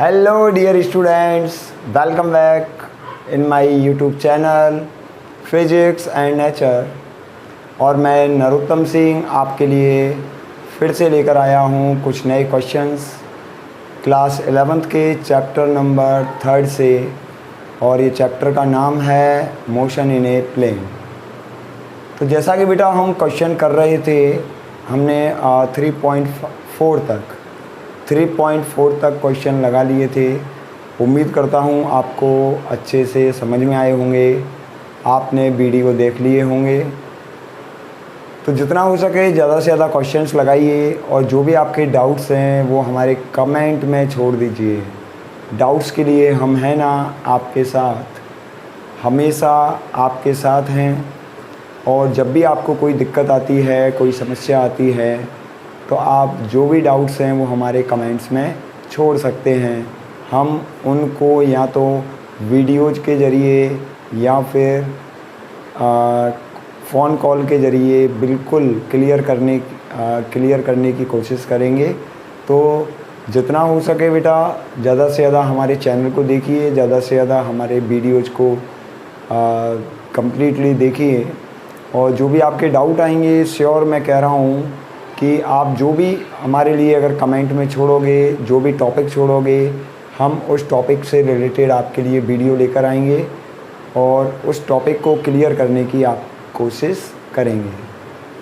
Hello dear students, welcome back in my YouTube channel physics and nature. और मैं नरोत्तम सिंह आपके लिए फिर से लेकर आया हूँ कुछ नए क्वेश्चंस क्लास 11th के चैप्टर नंबर 3 से। और ये चैप्टर का नाम है मोशन इन ए प्लेन। तो जैसा कि बेटा हम क्वेश्चन कर रहे थे, हमने 3.4 तक क्वेश्चन लगा लिए थे। उम्मीद करता हूँ आपको अच्छे से समझ में आए होंगे, आपने वीडियो देख लिए होंगे। तो जितना हो सके ज़्यादा से ज़्यादा क्वेश्चंस लगाइए और जो भी आपके डाउट्स हैं वो हमारे कमेंट में छोड़ दीजिए। डाउट्स के लिए हम हैं ना आपके साथ, हमेशा आपके साथ हैं। और जब भी आपको कोई दिक्कत आती है, कोई समस्या आती है, तो आप जो भी डाउट्स हैं वो हमारे कमेंट्स में छोड़ सकते हैं। हम उनको या तो वीडियोज़ के ज़रिए या फिर फ़ोन कॉल के ज़रिए बिल्कुल क्लियर करने की कोशिश करेंगे। तो जितना हो सके बेटा ज़्यादा से ज़्यादा हमारे चैनल को देखिए, ज़्यादा से ज़्यादा हमारे वीडियोज़ को कंप्लीटली देखिए। और जो भी आपके डाउट आएंगे, श्योर मैं कह रहा हूँ कि आप जो भी हमारे लिए अगर कमेंट में छोड़ोगे, जो भी टॉपिक छोड़ोगे, हम उस टॉपिक से रिलेटेड आपके लिए वीडियो लेकर आएंगे और उस टॉपिक को क्लियर करने की आप कोशिश करेंगे।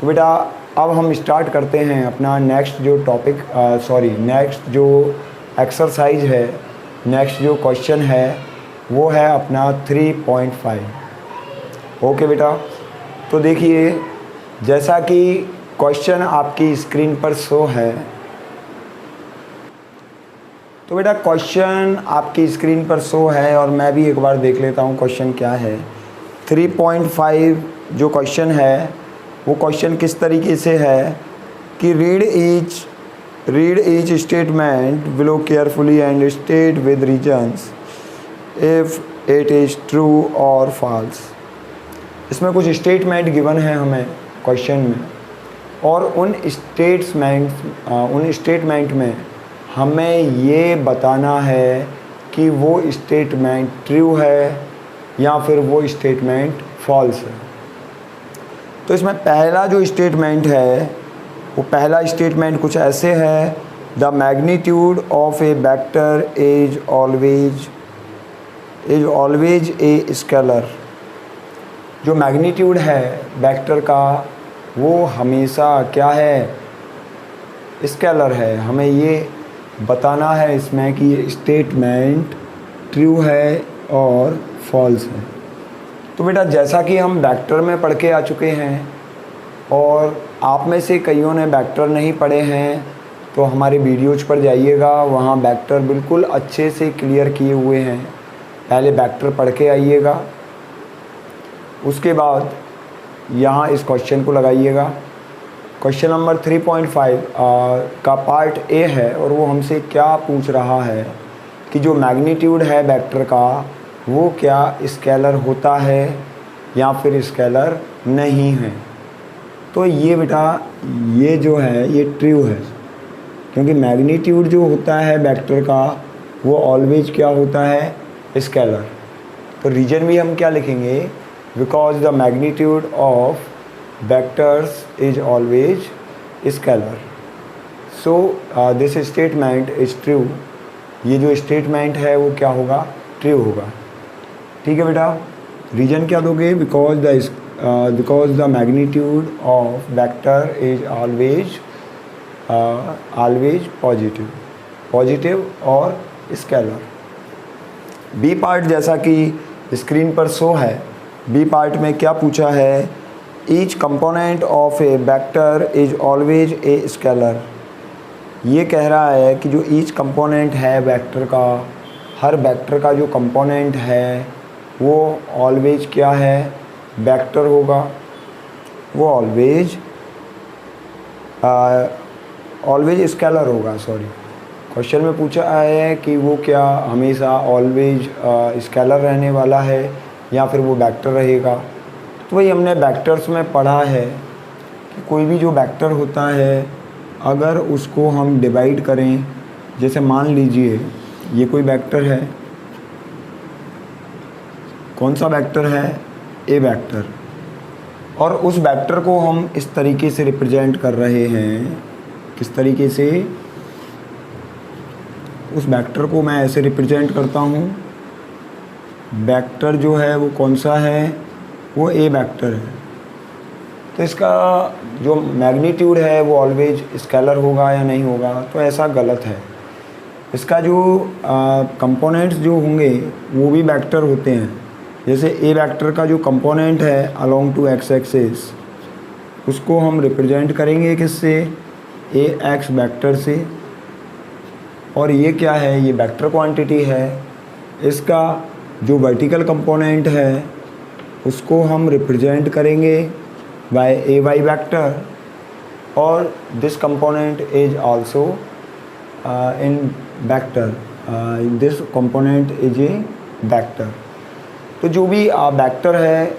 तो बेटा अब हम स्टार्ट करते हैं अपना नेक्स्ट जो एक्सरसाइज है, नेक्स्ट जो क्वेश्चन है वो है अपना 3.5। ओके बेटा, तो देखिए जैसा कि क्वेश्चन आपकी स्क्रीन पर शो है, तो बेटा क्वेश्चन आपकी स्क्रीन पर शो है और मैं भी एक बार देख लेता हूँ क्वेश्चन क्या है। 3.5 जो क्वेश्चन है वो क्वेश्चन किस तरीके से है कि read each statement below carefully and state with reasons if it is true और फॉल्स। इसमें कुछ स्टेटमेंट गिवन है हमें क्वेश्चन में, और उन स्टेटमेंट में हमें ये बताना है कि वो स्टेटमेंट ट्रू है या फिर वो स्टेटमेंट फॉल्स है। तो इसमें पहला जो स्टेटमेंट है वो पहला स्टेटमेंट कुछ ऐसे है, the magnitude of A vector is always a scalar. जो मैग्नीट्यूड है वेक्टर का वो हमेशा क्या है, स्केलर है। हमें ये बताना है इसमें कि ये स्टेटमेंट ट्रू है और फॉल्स है। तो बेटा जैसा कि हम वेक्टर में पढ़ के आ चुके हैं और आप में से कईयों ने वेक्टर नहीं पढ़े हैं, तो हमारे वीडियोज पर जाइएगा, वहाँ वेक्टर बिल्कुल अच्छे से क्लियर किए हुए हैं। पहले वेक्टर पढ़ के आइएगा, उसके बाद यहाँ इस क्वेश्चन को लगाइएगा। क्वेश्चन नंबर 3.5 का पार्ट ए है और वो हमसे क्या पूछ रहा है कि जो मैग्नीट्यूड है वेक्टर का वो क्या स्केलर होता है या फिर स्केलर नहीं है। तो ये बेटा ये जो है ये ट्रू है, क्योंकि मैग्नीट्यूड जो होता है वेक्टर का वो ऑलवेज क्या होता है, स्केलर। तो रीजन भी हम क्या लिखेंगे, because the magnitude of vectors is always scalar, so this statement is true. ये जो स्टेटमेंट है वो क्या होगा, ट्रू होगा। ठीक है बेटा, रीजन क्या दोगे, because the magnitude of vector is always positive और स्केलर। बी पार्ट जैसा कि स्क्रीन पर शो है, बी पार्ट में क्या पूछा है, each component of A vector is always a scalar. ये कह रहा है कि जो ईच कंपोनेंट है वेक्टर का, हर वेक्टर का जो कंपोनेंट है वो ऑलवेज क्या है, वेक्टर होगा। वो ऑलवेज स्केलर होगा। सॉरी, क्वेश्चन में पूछा है कि वो क्या हमेशा ऑलवेज स्केलर रहने वाला है या फिर वो वेक्टर रहेगा। तो वही हमने वेक्टर्स में पढ़ा है कि कोई भी जो वेक्टर होता है अगर उसको हम डिवाइड करें, जैसे मान लीजिए ये कोई वेक्टर है, कौन सा वेक्टर है, ए वेक्टर, और उस वेक्टर को हम इस तरीके से रिप्रेजेंट कर रहे हैं। किस तरीके से? उस वेक्टर को मैं ऐसे रिप्रेजेंट करता हूँ। वेक्टर जो है वो कौन सा है, वो ए वेक्टर है। तो इसका जो मैग्नीट्यूड है वो ऑलवेज स्केलर होगा या नहीं होगा, तो ऐसा गलत है। इसका जो कंपोनेंट्स जो होंगे वो भी वेक्टर होते हैं। जैसे ए वेक्टर का जो कंपोनेंट है अलोंग टू एक्स एक्सिस, उसको हम रिप्रेजेंट करेंगे किससे, ए एक्स वेक्टर से। और ये क्या है, ये वेक्टर क्वांटिटी है। इसका जो वर्टिकल कंपोनेंट है उसको हम रिप्रेजेंट करेंगे बाय ए वाई वेक्टर, और this component is also in vector, this component is a vector. तो जो भी वेक्टर है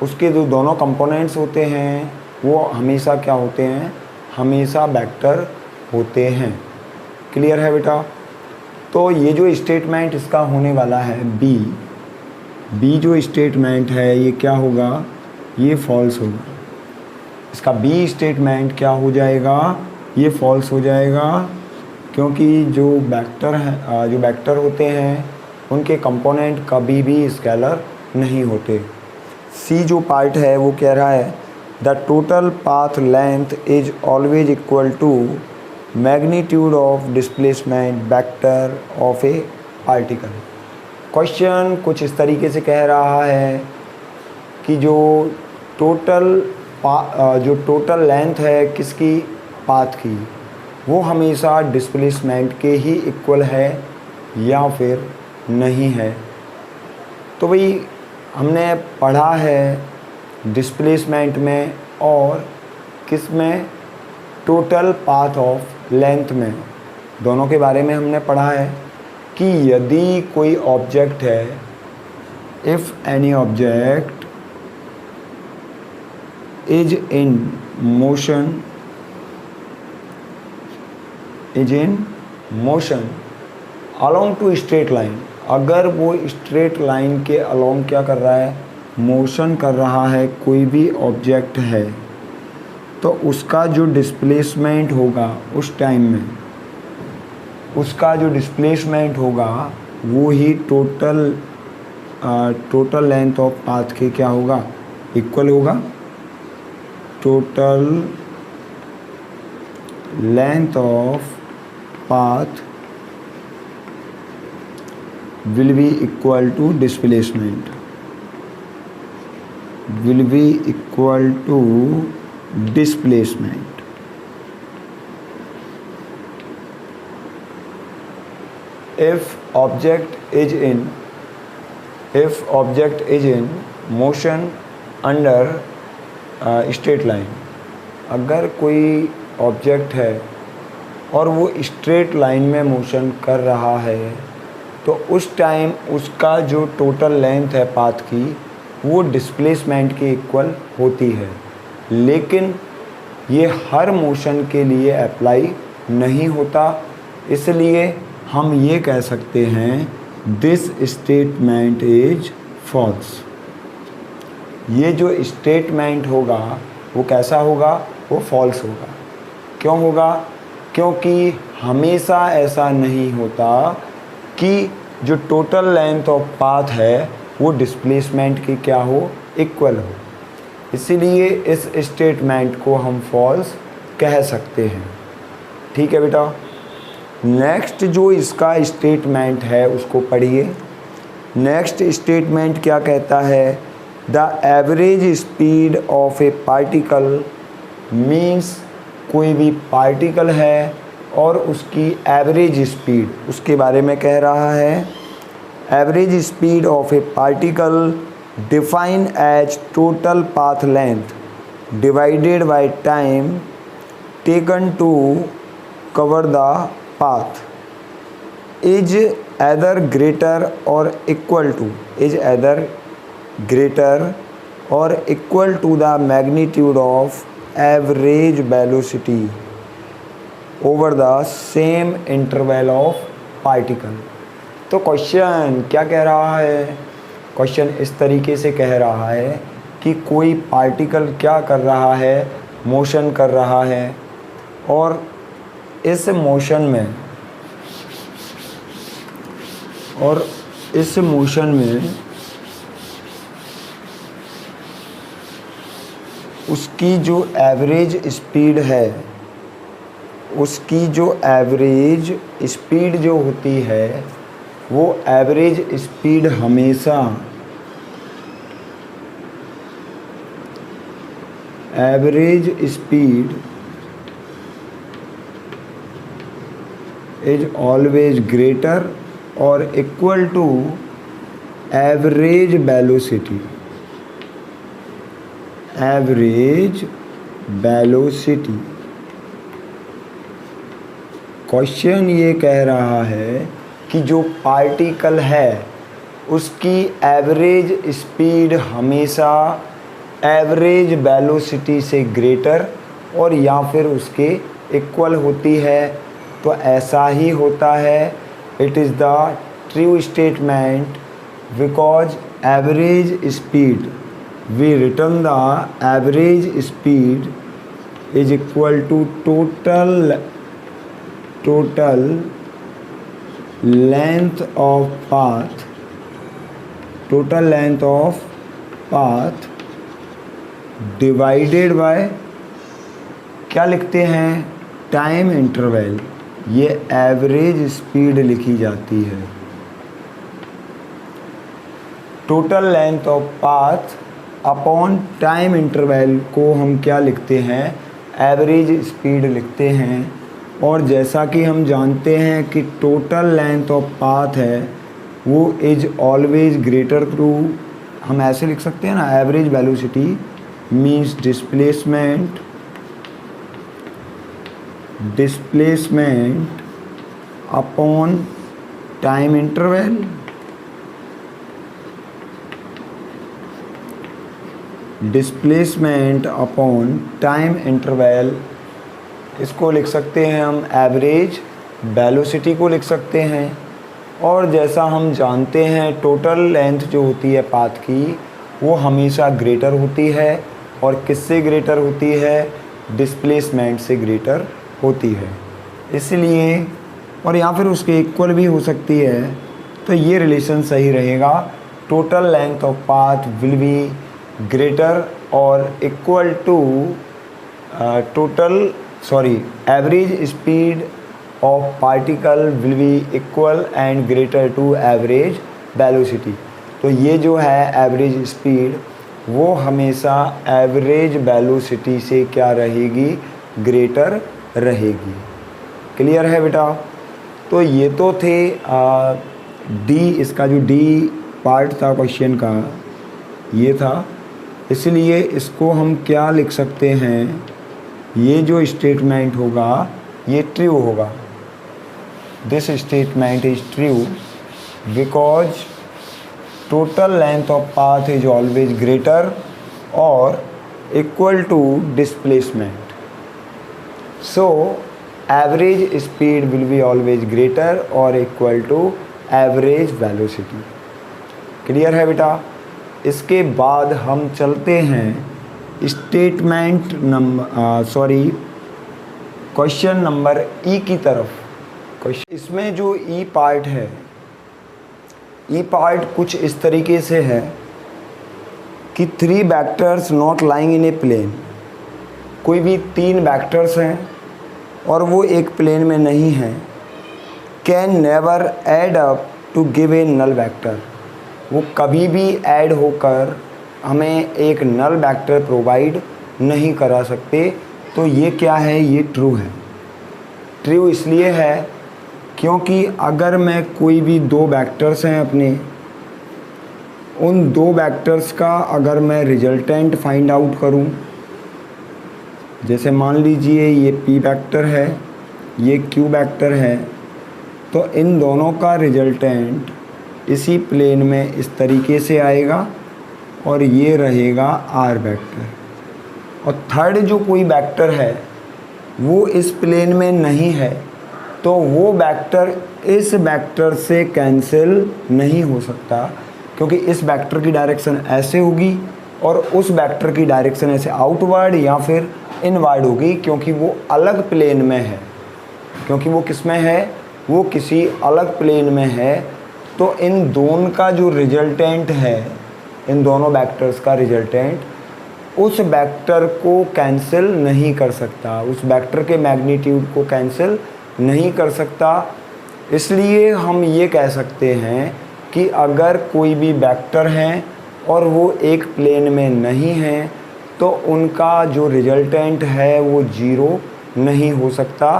उसके जो दोनों कंपोनेंट्स होते हैं वो हमेशा क्या होते हैं, हमेशा वेक्टर होते हैं। क्लियर है बेटा? तो ये जो स्टेटमेंट इसका होने वाला है बी जो स्टेटमेंट है ये क्या होगा, ये फॉल्स होगा। इसका बी स्टेटमेंट क्या हो जाएगा, ये फॉल्स हो जाएगा, क्योंकि जो वेक्टर है, जो वेक्टर होते हैं उनके कंपोनेंट कभी भी स्केलर नहीं होते। सी जो पार्ट है वो कह रहा है the total path length is always equal to magnitude of displacement vector of a particle. Question कुछ इस तरीके से कह रहा है कि जो टोटल लेंथ है किसकी, पाथ की, वो हमेशा डिस्प्लेसमेंट के ही इक्वल है या फिर नहीं है। तो भाई हमने पढ़ा है डिस्प्लेसमेंट में और किस में, टोटल पाथ ऑफ लेंथ में, दोनों के बारे में हमने पढ़ा है कि यदि कोई ऑब्जेक्ट है, if any object is in motion along to straight line, अगर वो स्ट्रेट लाइन के अलोंग क्या कर रहा है, मोशन कर रहा है, कोई भी ऑब्जेक्ट है, तो उसका जो डिस्प्लेसमेंट होगा उस टाइम में, उसका जो डिस्प्लेसमेंट होगा वो ही टोटल लेंथ ऑफ पाथ के क्या होगा, इक्वल होगा। Total length of path will be equal to displacement, will be equal to displacement. If object is in motion under straight line, अगर कोई ऑब्जेक्ट है और वो स्ट्रेट लाइन में मोशन कर रहा है, तो उस टाइम उसका जो टोटल लेंथ है पाथ की वो डिस्प्लेसमेंट के इक्वल होती है। लेकिन ये हर मोशन के लिए अप्लाई नहीं होता, इसलिए हम ये कह सकते हैं दिस स्टेटमेंट इज फॉल्स। ये जो स्टेटमेंट होगा वो कैसा होगा, वो फॉल्स होगा। क्यों होगा? क्योंकि हमेशा ऐसा नहीं होता कि जो टोटल लेंथ ऑफ पाथ है वो डिस्प्लेसमेंट की क्या हो, इक्वल हो। इसीलिए इस स्टेटमेंट को हम फॉल्स कह सकते हैं। ठीक है बेटा? नेक्स्ट जो इसका स्टेटमेंट है उसको पढ़िए। नेक्स्ट स्टेटमेंट क्या कहता है, the average speed of a particle means कोई भी पार्टिकल है और उसकी एवरेज स्पीड, उसके बारे में कह रहा है। Average speed of a particle define as total path length divided by time taken to cover the path is either greater और equal to, is either greater और equal to the magnitude of average velocity over the same interval of particle। तो question क्या कह रहा है, question इस तरीके से कह रहा है कि कोई पार्टिकल क्या कर रहा है, मोशन कर रहा है, और इस मोशन में उसकी जो एवरेज स्पीड है, उसकी जो एवरेज स्पीड जो होती है, वो एवरेज स्पीड हमेशा average speed is always greater और equal to average velocity. Average velocity. Question ये कह रहा है कि जो पार्टिकल है उसकी एवरेज स्पीड हमेशा एवरेज वेलोसिटी से ग्रेटर और या फिर उसके इक्वल होती है। तो ऐसा ही होता है, it is the true statement because average speed, we return the average speed is equal to total length of path, total length of path divided by क्या लिखते हैं, टाइम इंटरवल। ये एवरेज स्पीड लिखी जाती है। Total length of path upon time interval को हम क्या लिखते हैं, एवरेज स्पीड लिखते हैं। और जैसा कि हम जानते हैं कि टोटल लेंथ ऑफ पाथ है वो इज ऑलवेज ग्रेटर टू, हम ऐसे लिख सकते हैं ना, average velocity means displacement upon time interval. Displacement upon time interval, इसको लिख सकते हैं हम एवरेज वेलोसिटी को लिख सकते हैं। और जैसा हम जानते हैं टोटल लेंथ जो होती है पाथ की वो हमेशा ग्रेटर होती है, और किससे ग्रेटर होती है, डिस्प्लेसमेंट से ग्रेटर होती है। इसलिए, और या फिर उसके इक्वल भी हो सकती है। तो ये रिलेशन सही रहेगा, total length of path will be greater और equal to average speed of particle will be equal and greater to average velocity. तो ये जो है एवरेज स्पीड वो हमेशा एवरेज वेलोसिटी से क्या रहेगी, ग्रेटर रहेगी। क्लियर है बेटा। तो ये तो थे डी, इसका जो डी पार्ट था क्वेश्चन का ये था। इसलिए इसको हम क्या लिख सकते हैं, ये जो स्टेटमेंट होगा ये ट्रू होगा। This statement is true because total length of path is always greater और equal to displacement. So average speed will be always greater और equal to average velocity. Clear है बेटा। इसके बाद हम चलते हैं स्टेटमेंट क्वेश्चन नंबर ई की तरफ। इसमें जो ई पार्ट है, ई पार्ट कुछ इस तरीके से है कि 3 vectors not lying in a plane, कोई भी 3 वेक्टर्स हैं और वो एक प्लेन में नहीं हैं, can never add up to give a null vector. वो कभी भी ऐड होकर हमें एक नल वेक्टर प्रोवाइड नहीं करा सकते। तो ये क्या है, ये ट्रू है। ट्रू इसलिए है क्योंकि अगर मैं कोई भी 2 वेक्टर्स हैं अपने, उन 2 वेक्टर्स का अगर मैं रिजल्टेंट फाइंड आउट करूं, जैसे मान लीजिए ये p वेक्टर है, ये q वेक्टर है, तो इन दोनों का रिजल्टेंट इसी प्लेन में इस तरीके से आएगा और ये रहेगा r वेक्टर। और थर्ड जो कोई वेक्टर है वो इस प्लेन में नहीं है, तो वो वेक्टर इस वेक्टर से कैंसिल नहीं हो सकता, क्योंकि इस वेक्टर की डायरेक्शन ऐसे होगी और उस वेक्टर की डायरेक्शन ऐसे आउटवर्ड या फिर इनवर्ड होगी, क्योंकि वो अलग प्लेन में है। क्योंकि वो किस में है, वो किसी अलग प्लेन में है। तो इन दोनों का जो रिजल्टेंट है, इन दोनों वेक्टर्स का रिजल्टेंट उस वेक्टर को कैंसिल नहीं कर सकता, उस वेक्टर के मैग्नीट्यूड को कैंसिल नहीं कर सकता। इसलिए हम ये कह सकते हैं कि अगर कोई भी वेक्टर हैं और वो एक प्लेन में नहीं हैं, तो उनका जो रिजल्टेंट है वो जीरो नहीं हो सकता,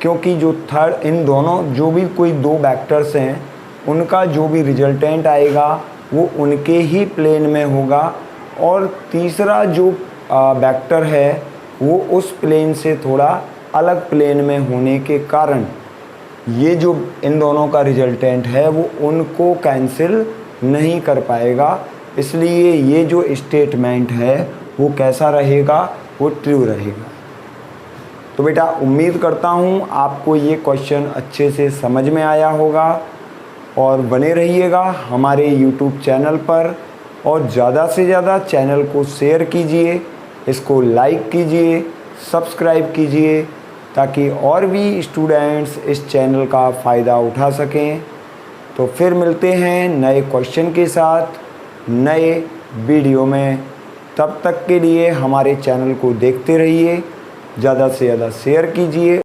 क्योंकि जो थर्ड इन दोनों जो भी कोई दो वेक्टर्स हैं उनका जो भी रिजल्टेंट आएगा वो उनके ही प्लेन में होगा, और तीसरा जो वेक्टर है वो उस प्लेन से थोड़ा अलग प्लेन में होने के कारण ये जो इन दोनों का रिजल्टेंट है वो उनको कैंसिल नहीं कर पाएगा। इसलिए ये जो स्टेटमेंट है वो कैसा रहेगा, वो ट्रू रहेगा। तो बेटा उम्मीद करता हूँ आपको ये क्वेश्चन अच्छे से समझ में आया होगा, और बने रहिएगा हमारे YouTube चैनल पर, और ज़्यादा से ज़्यादा चैनल को शेयर कीजिए, इसको लाइक कीजिए, सब्सक्राइब कीजिए, ताकि और भी स्टूडेंट्स इस चैनल का फ़ायदा उठा सकें। तो फिर मिलते हैं नए क्वेश्चन के साथ नए वीडियो में। तब तक के लिए हमारे चैनल को देखते रहिए, ज़्यादा से ज़्यादा शेयर कीजिए।